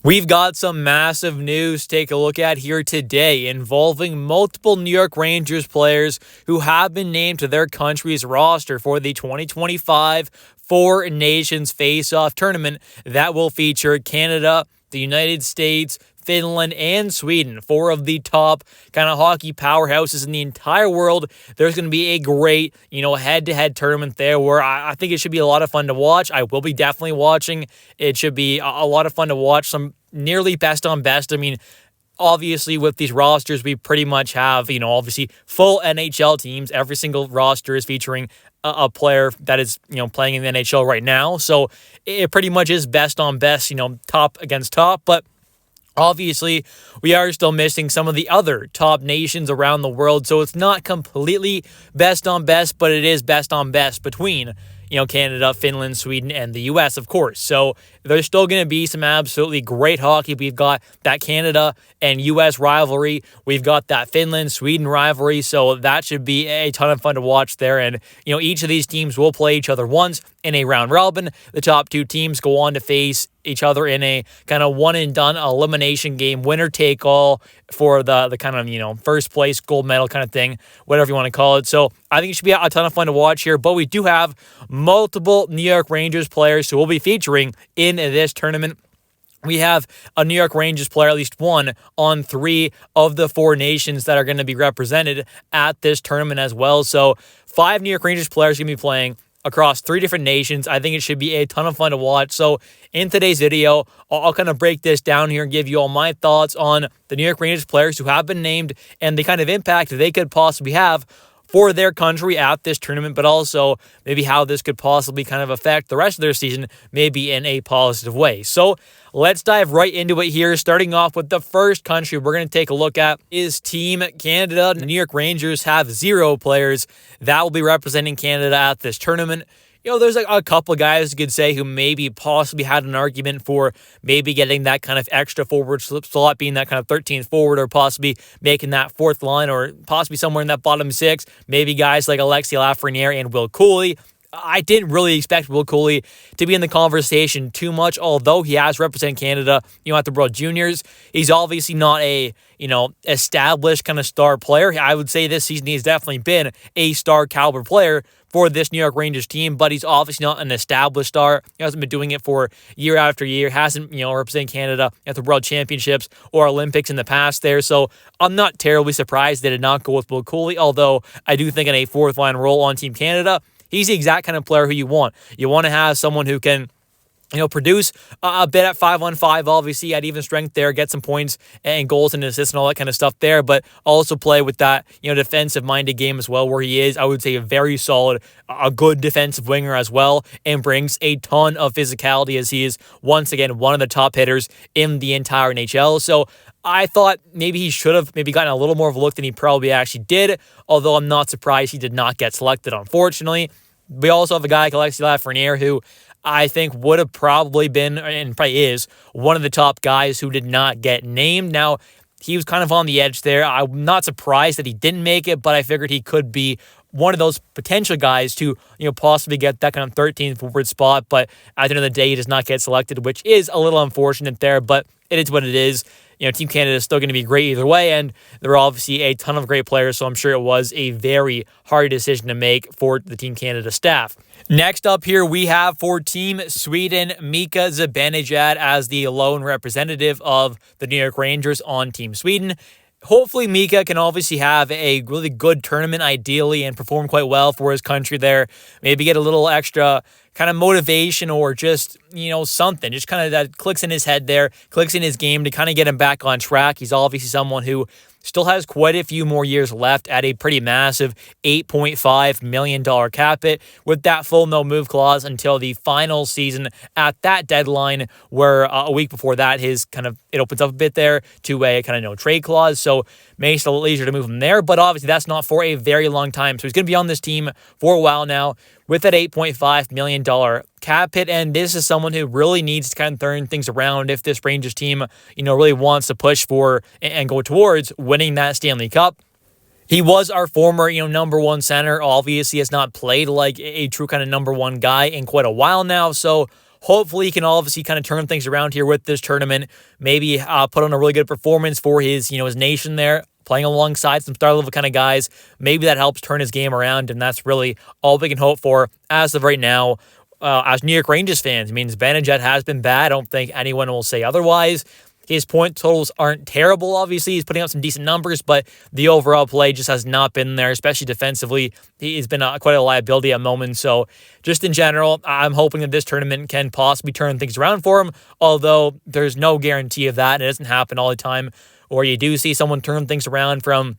We've got some massive news to take a look at here today involving multiple New York Rangers players who have been named to their country's roster for the 2025 Nations Faceoff tournament that will feature Canada, the United States, Finland, and Sweden, four of the top kind of hockey powerhouses in the entire world. There's going to be a great, head-to-head tournament there where I think it should be a lot of fun to watch. I will be definitely watching. It should be a lot of fun to watch. Some nearly best on best. I mean, obviously, with these rosters, we pretty much have, obviously full NHL teams. Every single roster is featuring a player that is, playing in the NHL right now. So it pretty much is best on best, top against top. But obviously, we are still missing some of the other top nations around the world. So it's not completely best on best, but it is best on best between Canada, Finland, Sweden, and the U.S., of course. So there's still going to be some absolutely great hockey. We've got that Canada and U.S. rivalry. We've got that Finland-Sweden rivalry. So that should be a ton of fun to watch there. And, each of these teams will play each other once in a round robin. The top two teams go on to face each other in a kind of one-and-done elimination game, winner-take-all for the kind of, first place gold medal kind of thing, whatever you want to call it. So I think it should be a ton of fun to watch here. But we do have multiple New York Rangers players who will be featuring in this tournament. We have a New York Rangers player, at least one, on three of the four nations that are going to be represented at this tournament as well. So 5 New York Rangers players are going to be playing across 3 different nations. I think it should be a ton of fun to watch. So in today's video, I'll kind of break this down here and give you all my thoughts on the New York Rangers players who have been named and the kind of impact they could possibly have for their country at this tournament, but also maybe how this could possibly kind of affect the rest of their season, maybe in a positive way. So let's dive right into it here, starting off with the first country we're going to take a look at is Team Canada. The New York Rangers have 0 players that will be representing Canada at this tournament. There's a couple of guys you could say who maybe possibly had an argument for maybe getting that kind of extra forward slot, being that kind of 13th forward, or possibly making that 4th line, or possibly somewhere in that bottom 6. Maybe guys like Alexis Lafreniere and Will Cooley. I didn't really expect Will Cooley to be in the conversation too much, although he has represented Canada, at the World Juniors. He's obviously not a, established kind of star player. I would say this season he's definitely been a star caliber player for this New York Rangers team, but he's obviously not an established star. He hasn't been doing it for year after year, hasn't, represented Canada at the World Championships or Olympics in the past there. So I'm not terribly surprised they did not go with Will Cooley, although I do think in a 4th line role on Team Canada, he's the exact kind of player who you want. You want to have someone who can, produce a bit at 5-on-5, obviously, at even strength there, get some points and goals and assists and all that kind of stuff there, but also play with that, defensive-minded game as well, where he is, I would say, a very solid, a good defensive winger as well, and brings a ton of physicality as he is, once again, one of the top hitters in the entire NHL. So I thought maybe he should have maybe gotten a little more of a look than he probably actually did, although I'm not surprised he did not get selected, unfortunately. We also have a guy like Alexis Lafreniere, who I think would have probably been, and probably is, one of the top guys who did not get named. Now, he was kind of on the edge there. I'm not surprised that he didn't make it, but I figured he could be one of those potential guys to, possibly get that kind of 13th forward spot. But at the end of the day, he does not get selected, which is a little unfortunate there, but it is what it is. Team Canada is still going to be great either way, and there are obviously a ton of great players, so I'm sure it was a very hard decision to make for the Team Canada staff. Next up here, we have for Team Sweden, Mika Zibanejad as the lone representative of the New York Rangers on Team Sweden. Hopefully, Mika can obviously have a really good tournament, ideally, and perform quite well for his country there. Maybe get a little extra kind of motivation or just, something. Just kind of that clicks in his head there, clicks in his game to kind of get him back on track. He's obviously someone who still has quite a few more years left at a pretty massive $8.5 million cap hit with that full no-move clause until the final season at that deadline, where a week before that, it opens up a bit there to a kind of no trade clause, so makes it a little easier to move him there, but obviously that's not for a very long time, so he's going to be on this team for a while now with that $8.5 million cap hit, and this is someone who really needs to kind of turn things around if this Rangers team, really wants to push for and go towards winning that Stanley Cup. He was our former, number one center. Obviously has not played like a true kind of number one guy in quite a while now, so hopefully he can obviously kind of turn things around here with this tournament. Maybe put on a really good performance for his nation there, playing alongside some star level kind of guys. Maybe that helps turn his game around, and that's really all we can hope for as of right now. As New York Rangers fans, I mean, Zibanejad has been bad. I don't think anyone will say otherwise. His point totals aren't terrible, obviously. He's putting up some decent numbers, but the overall play just has not been there, especially defensively. He's been quite a liability at moments. So just in general, I'm hoping that this tournament can possibly turn things around for him, although there's no guarantee of that, and it doesn't happen all the time. Or you do see someone turn things around from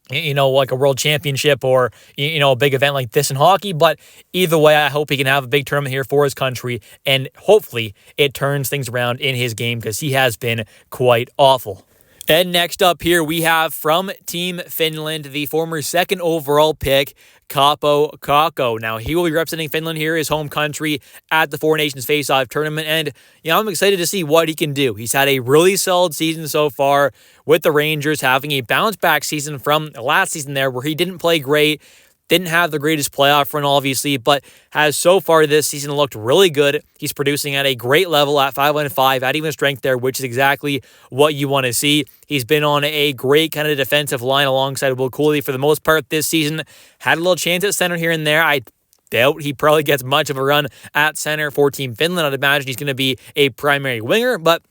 like a world championship or, a big event like this in hockey. But either way, I hope he can have a big tournament here for his country, and hopefully it turns things around in his game because he has been quite awful. And next up here, we have from Team Finland, the former second overall pick, Kaapo Kakko. Now, he will be representing Finland here, his home country, at the Four Nations Faceoff tournament. And, I'm excited to see what he can do. He's had a really solid season so far with the Rangers, having a bounce-back season from last season there where he didn't play great. Didn't have the greatest playoff run, obviously, but has so far this season looked really good. He's producing at a great level at 5-5, at even strength there, which is exactly what you want to see. He's been on a great kind of defensive line alongside Will Cooley for the most part this season. Had a little chance at center here and there. I doubt he probably gets much of a run at center for Team Finland. I'd imagine he's going to be a primary winger, but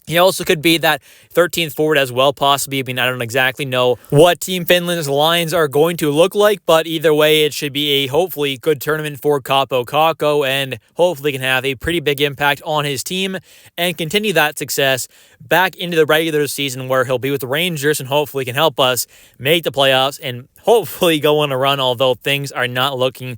he also could be that 13th forward as well, possibly. I mean, I don't exactly know what Team Finland's lines are going to look like, but either way, it should be a hopefully good tournament for Kaapo Kakko, and hopefully can have a pretty big impact on his team and continue that success back into the regular season where he'll be with the Rangers and hopefully can help us make the playoffs and hopefully go on a run, although things are not looking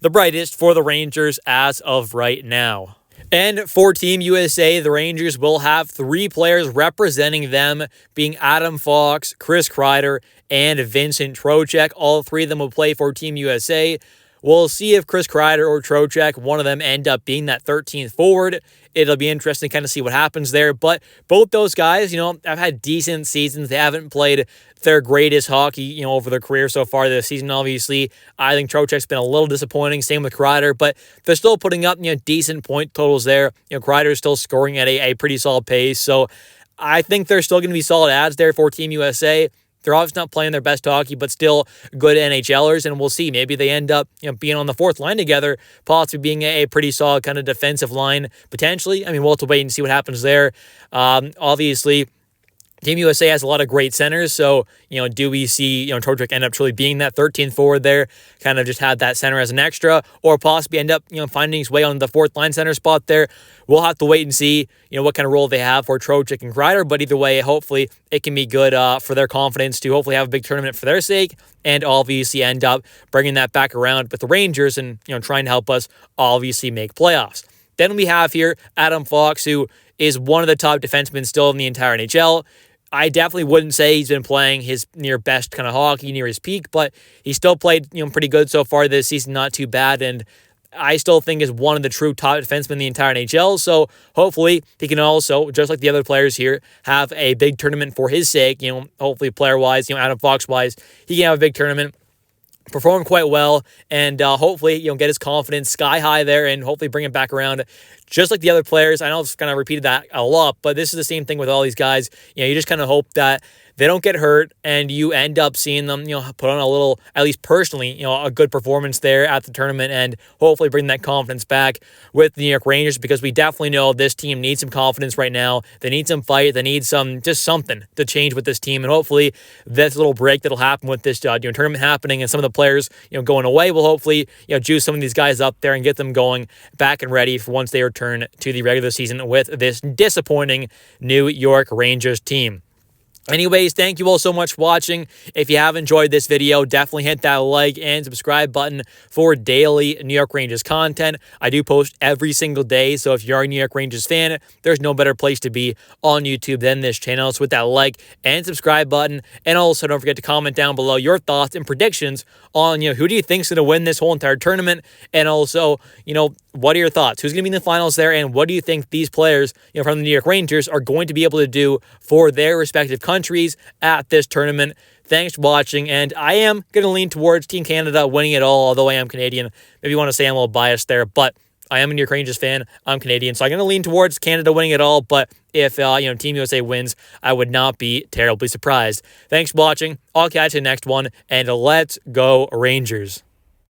the brightest for the Rangers as of right now. And for Team USA, the Rangers will have 3 players representing them, being Adam Fox, Chris Kreider, and Vincent Trocheck. All 3 of them will play for Team USA. We'll see if Chris Kreider or Trocheck, one of them, end up being that 13th forward. It'll be interesting to kind of see what happens there. But both those guys, have had decent seasons. They haven't played their greatest hockey, over their career so far this season, obviously. I think Trocheck's been a little disappointing. Same with Kreider, but they're still putting up, decent point totals there. Kreider's still scoring at a pretty solid pace. So I think they're still going to be solid adds there for Team USA. They're obviously not playing their best hockey, but still good NHLers, and we'll see. Maybe they end up being on the 4th line together, possibly being a pretty solid kind of defensive line, potentially. I mean, we'll have to wait and see what happens there. Obviously, Team USA has a lot of great centers, so, do we see, Trocheck end up truly being that 13th forward there, kind of just have that center as an extra, or possibly end up, finding his way on the 4th line center spot there? We'll have to wait and see, what kind of role they have for Trocheck and Kreider, but either way, hopefully it can be good for their confidence to hopefully have a big tournament for their sake, and obviously end up bringing that back around with the Rangers and, trying to help us obviously make playoffs. Then we have here Adam Fox, who is one of the top defensemen still in the entire NHL. I definitely wouldn't say he's been playing his near best kind of hockey, near his peak, but he still played, pretty good so far this season, not too bad, and I still think is one of the true top defensemen in the entire NHL, so hopefully he can also, just like the other players here, have a big tournament for his sake, hopefully player-wise, Adam Fox-wise, he can have a big tournament, perform quite well, and hopefully, get his confidence sky high there and hopefully bring it back around just like the other players. I know I've kind of repeated that a lot, but this is the same thing with all these guys. You just kind of hope that they don't get hurt and you end up seeing them, put on a little, at least personally, a good performance there at the tournament and hopefully bring that confidence back with the New York Rangers, because we definitely know this team needs some confidence right now. They need some fight. They need just something to change with this team. And hopefully this little break that'll happen with this tournament happening and some of the players, going away will hopefully, juice some of these guys up there and get them going back and ready for once they return to the regular season with this disappointing New York Rangers team. Anyways, thank you all so much for watching. If you have enjoyed this video, definitely hit that like and subscribe button for daily New York Rangers content. I do post every single day, so if you're a New York Rangers fan, there's no better place to be on YouTube than this channel. So with that like and subscribe button, and also don't forget to comment down below your thoughts and predictions on, who do you think's going to win this whole entire tournament, and also, what are your thoughts? Who's going to be in the finals there, and what do you think these players, from the New York Rangers are going to be able to do for their respective countries at this tournament? Thanks for watching, and I am going to lean towards Team Canada winning it all, although I am Canadian. Maybe you want to say I'm a little biased there, but I am a New York Rangers fan. I'm Canadian, so I'm going to lean towards Canada winning it all. But if Team USA wins, I would not be terribly surprised. Thanks for watching. I'll catch you next one, and let's go Rangers.